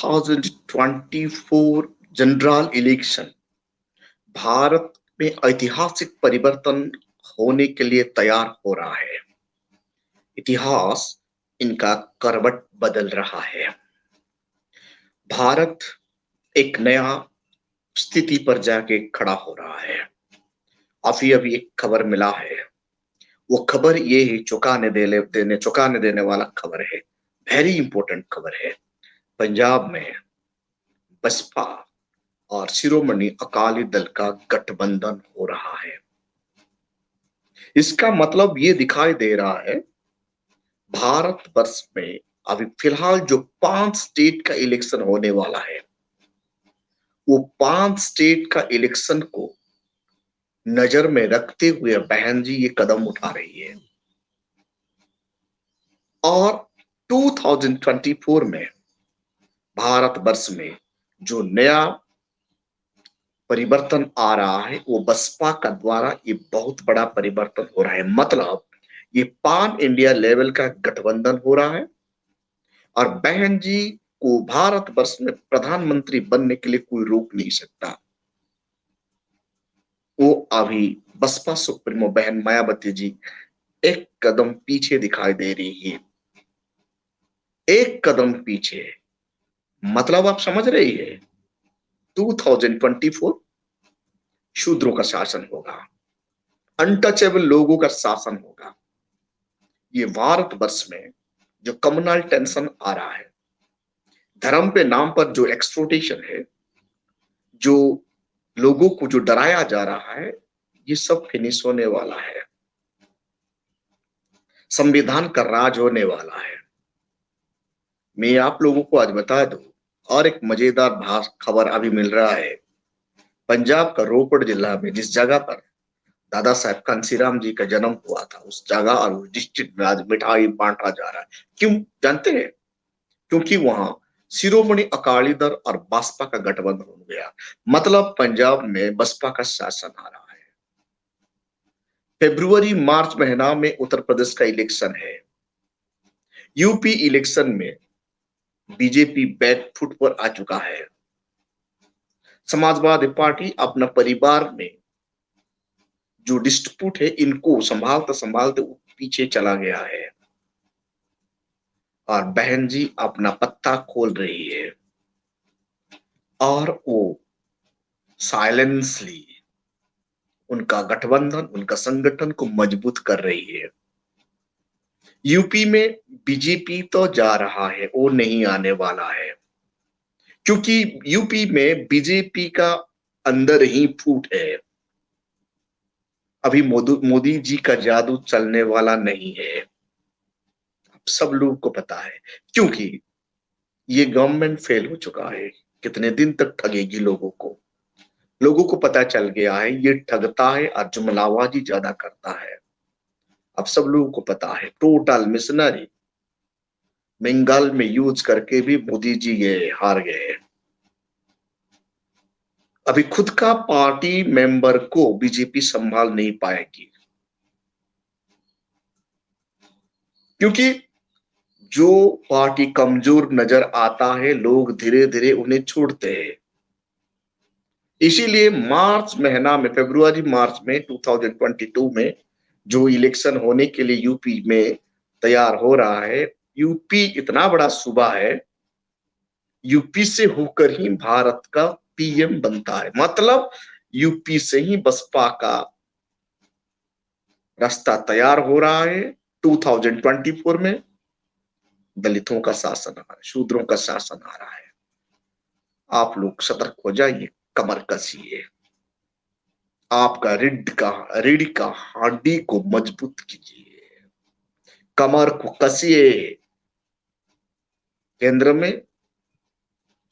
2024 general election Bharat में ऐतिहासिक परिवर्तन होने के लिए तैयार हो रहा है। इतिहास इनका करवट बदल रहा है। भारत एक नया स्थिति पर जाके खड़ा हो रहा है। अभी अभी एक खबर मिला है। वो खबर ये ही चौंकाने देने वाला खबर है। वेरी इंपॉर्टेंट खबर है। पंजाब में बसपा और शिरोमणि अकाली दल का गठबंधन हो रहा है। इसका मतलब ये दिखाई दे रहा है, भारत वर्ष में अभी फिलहाल जो 5 स्टेट का इलेक्शन होने वाला है, वो 5 स्टेट का इलेक्शन को नजर में रखते हुए बहन जी ये कदम उठा रही है। और 2024 में भारत वर्ष में जो नया परिवर्तन आ रहा है, वो बसपा का द्वारा ये बहुत बड़ा परिवर्तन हो रहा है। मतलब ये पान इंडिया लेवल का गठबंधन हो रहा है और बहन जी को भारत वर्ष में प्रधानमंत्री बनने के लिए कोई रोक नहीं सकता। वो अभी बसपा सुप्रीमो बहन मायावती जी एक कदम पीछे दिखाई दे रही है। एक कदम पीछे मतलब आप समझ रही है। 2024 शूद्रों का शासन होगा, अनटचेबल लोगों का शासन होगा। ये भारत वर्ष में जो कम्युनल टेंशन आ रहा है, धर्म पे नाम पर जो एक्सप्लॉइटेशन है, जो लोगों को जो डराया जा रहा है, ये सब फिनिश होने वाला है। संविधान का राज होने वाला है। मैं आप लोगों को आज बता दूं, और एक मजेदार खबर अभी मिल रहा है। पंजाब का रोपड़ जिला में जिस जगह पर दादा साहब कांसीराम जी का जन्म हुआ था, उस जगह और उस डिस्ट्रिक्ट में आज मिठाई बांटा जा रहा है। क्यों जानते हैं? क्योंकि वहां शिरोमणि अकाली दल और बसपा का गठबंधन हो गया। मतलब पंजाब में बसपा का शासन आ रहा है। फरवरी मार्च महीना में उत्तर प्रदेश का इलेक्शन है। यूपी इलेक्शन में बीजेपी बैकफुट पर आ चुका है। समाजवादी पार्टी अपना परिवार में जो डिस्प्यूट है, इनको संभालते संभालते पीछे चला गया है और बहन जी अपना पत्ता खोल रही है और वो साइलेंसली उनका गठबंधन, उनका संगठन को मजबूत कर रही है। यूपी में बीजेपी तो जा रहा है, वो नहीं आने वाला है, क्योंकि यूपी में बीजेपी का अंदर ही फूट है। अभी मोदी जी का जादू चलने वाला नहीं है, सब लोगों को पता है। क्योंकि ये गवर्नमेंट फेल हो चुका है। कितने दिन तक ठगेगी लोगों को? लोगों को पता चल गया है ये ठगता है और जुमलाबाजी ज्यादा करता है। अब सब लोगों को पता है। टोटल मिशनरी बंगाल में यूज करके भी मोदी जी ये हार गए। अभी खुद का पार्टी मेंबर को बीजेपी संभाल नहीं पाएगी, क्योंकि जो पार्टी कमजोर नजर आता है, लोग धीरे धीरे उन्हें छोड़ते हैं। इसीलिए मार्च महीना में, फरवरी मार्च में 2022 में जो इलेक्शन होने के लिए यूपी में तैयार हो रहा है। यूपी इतना बड़ा सूबा है, यूपी से होकर ही भारत का पीएम बनता है। मतलब यूपी से ही बसपा का रास्ता तैयार हो रहा है। 2024 में दलितों का शासन आ रहा है, शूद्रों का शासन आ रहा है। आप लोग सतर्क हो जाइए, कमर कसिए, आपका रीढ़ का हड्डी को मजबूत कीजिए, कमर को कसिए। केंद्र में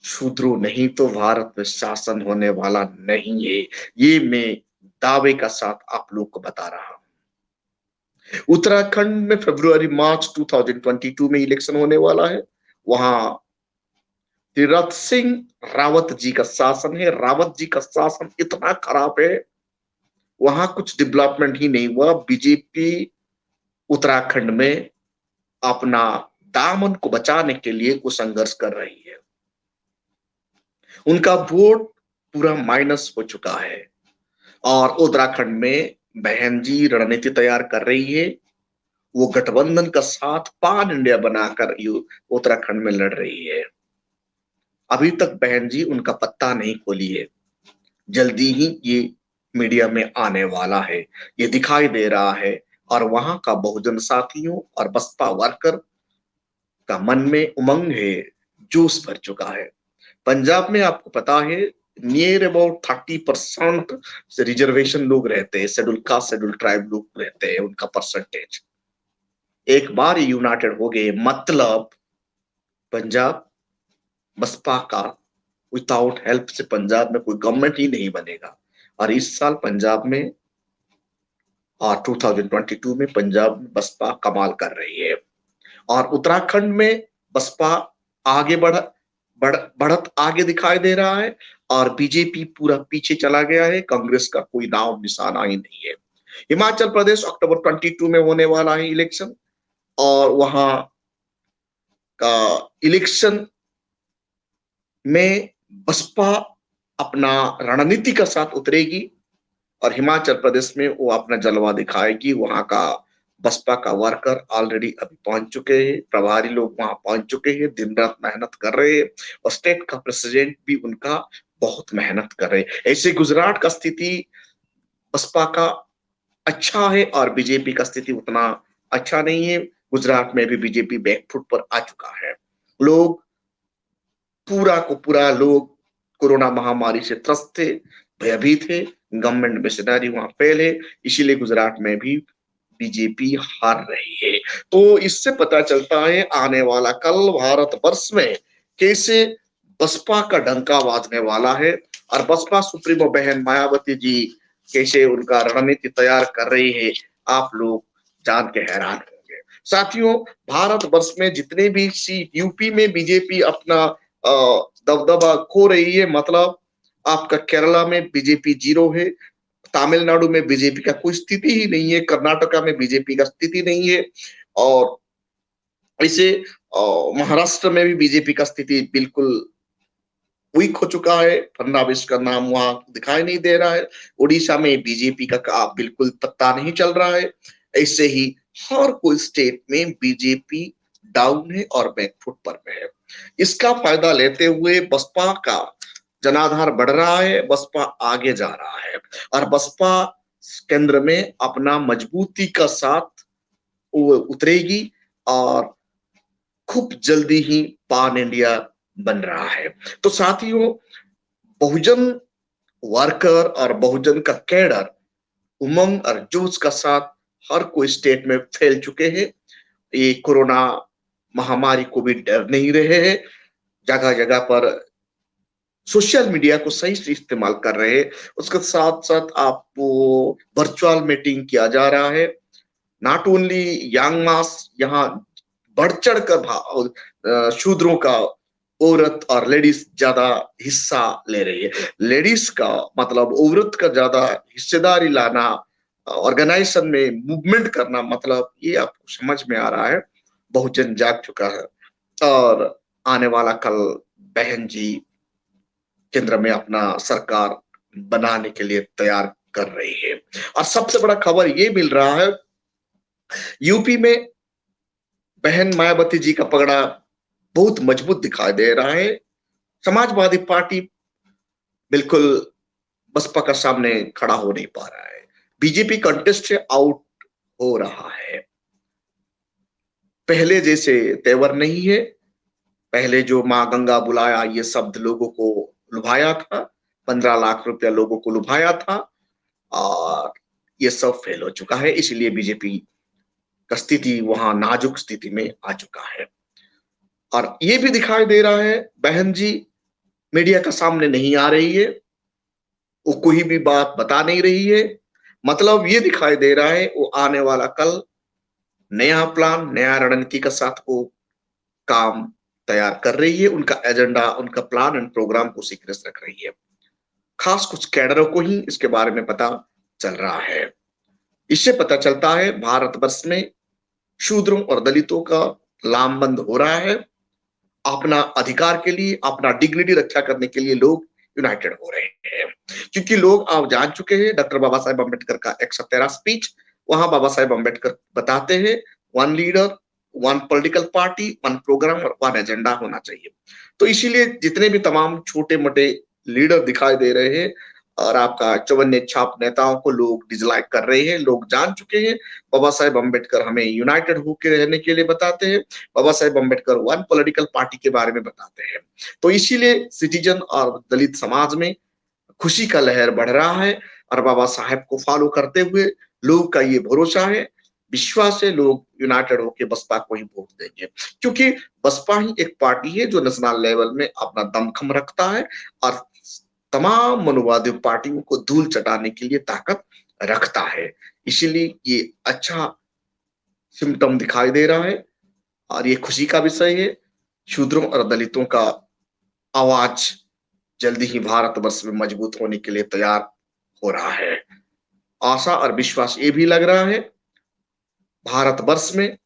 शूद्रों नहीं तो भारत में शासन होने वाला नहीं है। ये मैं दावे का साथ आप लोग को बता रहा हूं। उत्तराखंड में फरवरी मार्च 2022 में इलेक्शन होने वाला है। वहां तीरथ सिंह रावत जी का शासन है। रावत जी का शासन इतना खराब है, वहां कुछ डेवलपमेंट ही नहीं हुआ। बीजेपी उत्तराखंड में अपना दामन को बचाने के लिए कुछ संघर्ष कर रही है। उनका वोट पूरा माइनस हो चुका है। और उत्तराखंड में बहन जी रणनीति तैयार कर रही है। वो गठबंधन का साथ पान इंडिया बनाकर उत्तराखंड में लड़ रही है। अभी तक बहन जी उनका पत्ता नहीं खोली है। जल्दी ही ये मीडिया में आने वाला है, ये दिखाई दे रहा है। और वहां का बहुजन साथियों और बसपा वर्कर का मन में उमंग है, जोश भर चुका है। पंजाब में आपको पता है नियर अबाउट 30% से रिजर्वेशन लोग रहते हैं, शेड्यूल कास्ट शेड्यूल ट्राइब लोग रहते हैं, उनका परसेंटेज। एक बार यूनाइटेड हो गए मतलब पंजाब बसपा का विदाउट हेल्प से पंजाब में कोई गवर्नमेंट ही नहीं बनेगा। और इस साल पंजाब में और 2022 में पंजाब में बसपा कमाल कर रही है। और उत्तराखंड में बसपा आगे बढ़त आगे दिखाई दे रहा है। और बीजेपी पूरा पीछे चला गया है, कांग्रेस का कोई नाम निशाना ही नहीं है। हिमाचल प्रदेश अक्टूबर 22 में होने वाला है इलेक्शन। और वहां का इलेक्शन में बसपा अपना रणनीति का साथ उतरेगी। और हिमाचल प्रदेश में वो अपना जलवा दिखाएगी। वहां का बसपा का वर्कर ऑलरेडी अभी पहुंच चुके हैं, प्रभारी लोग वहां पहुंच चुके हैं, दिन रात मेहनत कर रहे हैं। और स्टेट का प्रेसिडेंट भी उनका बहुत मेहनत कर रहे हैं। ऐसे गुजरात का स्थिति बसपा का अच्छा है और बीजेपी का स्थिति उतना अच्छा नहीं है। गुजरात में भी बीजेपी बैकफुट पर आ चुका है। लोग पूरा को पूरा लोग कोरोना महामारी से त्रस्त थे, भयभीत थे। गवर्नमेंट मिशनरी वहां फेल है, इसीलिए गुजरात में भी बीजेपी हार रही है। तो इससे पता चलता है आने वाला कल भारत वर्ष में कैसे बसपा का डंका बाजने वाला है। और बसपा सुप्रीमो बहन मायावती जी कैसे उनका रणनीति तैयार कर रही है, आप लोग जान के हैरान होंगे। साथियों, भारत वर्ष में जितने भी सीट यूपी में बीजेपी अपना दबदबा खो रही है, मतलब आपका केरला में बीजेपी 0 है, तमिलनाडु में बीजेपी का कोई स्थिति ही नहीं है, कर्नाटका में बीजेपी का स्थिति नहीं है। और इसे महाराष्ट्र में भी बीजेपी का स्थिति बिल्कुल वीक हो चुका है, फडणवीस का नाम वहां दिखाई नहीं दे रहा है। उड़ीसा में बीजेपी का बिल्कुल पत्ता नहीं चल रहा है। ऐसे ही हर कोई स्टेट में बीजेपी डाउन है और बैकफुट पर है। इसका फायदा लेते हुए बसपा का जनाधार बढ़ रहा है, बसपा आगे जा रहा है। और बसपा केंद्र में अपना मजबूती का साथ उतरेगी और खूब जल्दी ही पान इंडिया बन रहा है। तो साथियों, बहुजन वर्कर और बहुजन का कैडर उमंग और जोश का साथ हर कोई स्टेट में फैल चुके हैं। ये कोरोना महामारी को भी डर नहीं रहे हैं। जगह जगह पर सोशल मीडिया को सही से इस्तेमाल कर रहे हैं। उसके साथ साथ आपको वर्चुअल मीटिंग किया जा रहा है। नॉट ओनली यंग मास यहाँ बढ़ चढ़ कर शूद्रों का औरत और लेडीज ज्यादा हिस्सा ले रही है। लेडीज का मतलब औरत का ज्यादा हिस्सेदारी लाना, ऑर्गेनाइजेशन में मूवमेंट करना, मतलब ये आपको समझ में आ रहा है। बहुजन जाग चुका है और आने वाला कल बहन जी केंद्र में अपना सरकार बनाने के लिए तैयार कर रही है। और सबसे बड़ा खबर ये मिल रहा है, यूपी में बहन मायावती जी का पगड़ा बहुत मजबूत दिखाई दे रहा है। समाजवादी पार्टी बिल्कुल बसपा का सामने खड़ा हो नहीं पा रहा है। बीजेपी कंटेस्ट से आउट हो रहा है। पहले जैसे तेवर नहीं है। पहले जो मां गंगा बुलाया ये शब्द लोगों को लुभाया था, 15 लाख रुपया लोगों को लुभाया था। और ये सब फेल हो चुका है, इसलिए बीजेपी का स्थिति वहां नाजुक स्थिति में आ चुका है। और ये भी दिखाई दे रहा है बहन जी मीडिया का सामने नहीं आ रही है, वो कोई भी बात बता नहीं रही है। मतलब ये दिखाई दे रहा है वो आने वाला कल नया प्लान नया रणनीति का साथ वो काम तैयार कर रही है। उनका एजेंडा, उनका प्लान एंड प्रोग्राम को सीक्रेट रख रही है। खास कुछ कैडरों को ही इसके बारे में पता चल रहा है। इससे पता चलता है भारतवर्ष में शूद्रों और दलितों का लामबंद हो रहा है। अपना अधिकार के लिए, अपना डिग्निटी रक्षा करने के लिए लोग यूनाइटेड हो रहे हैं। क्योंकि लोग आप जान चुके हैं डॉक्टर बाबा साहेब अम्बेडकर का 113 स्पीच, वहां बाबा साहेब अम्बेडकर बताते हैं one leader, one political party, one programme और वन एजेंडा होना चाहिए। तो इसीलिए जितने भी तमाम छोटे मोटे लीडर दिखाई दे रहे हैं और आपका चौवन्य छाप नेताओं को लोग डिसलाइक कर रहे हैं, लोग जान चुके हैं बाबा साहेब अम्बेडकर हमें यूनाइटेड होकर रहने के लिए बताते हैं, Baba Saheb Ambedkar one political party के बारे में बताते हैं। तो इसीलिए सिटीजन और दलित समाज में खुशी का लहर बढ़ रहा है और बाबा साहेब को फॉलो करते हुए लोग का ये भरोसा है, विश्वास है, लोग यूनाइटेड होकर बसपा को ही वोट देंगे। क्योंकि बसपा ही एक पार्टी है जो नेशनल लेवल में अपना दमखम रखता है और तमाम मनुवादी पार्टियों को धूल चटाने के लिए ताकत रखता है। इसीलिए ये अच्छा सिम्टम दिखाई दे रहा है और ये खुशी का विषय है। शूद्रों और दलितों का आवाज जल्दी ही भारतवर्ष में मजबूत होने के लिए तैयार हो रहा है। आशा और विश्वास ये भी लग रहा है भारतवर्ष में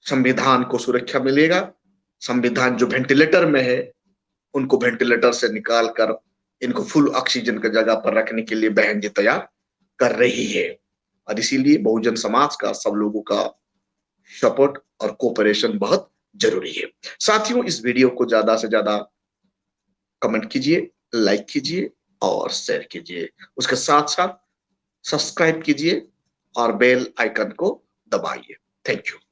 संविधान को सुरक्षा मिलेगा। संविधान जो वेंटिलेटर में है उनको वेंटिलेटर से निकाल कर इनको फुल ऑक्सीजन की जगह पर रखने के लिए बहन जी तैयार कर रही है और इसीलिए बहुजन समाज का सब लोगों का सपोर्ट और कोऑपरेशन बहुत जरूरी है। साथियों, इस वीडियो को ज्यादा से ज्यादा कमेंट कीजिए, लाइक कीजिए और शेयर कीजिए। उसके साथ साथ सब्सक्राइब कीजिए और बेल आइकन को दबाइए। Thank you.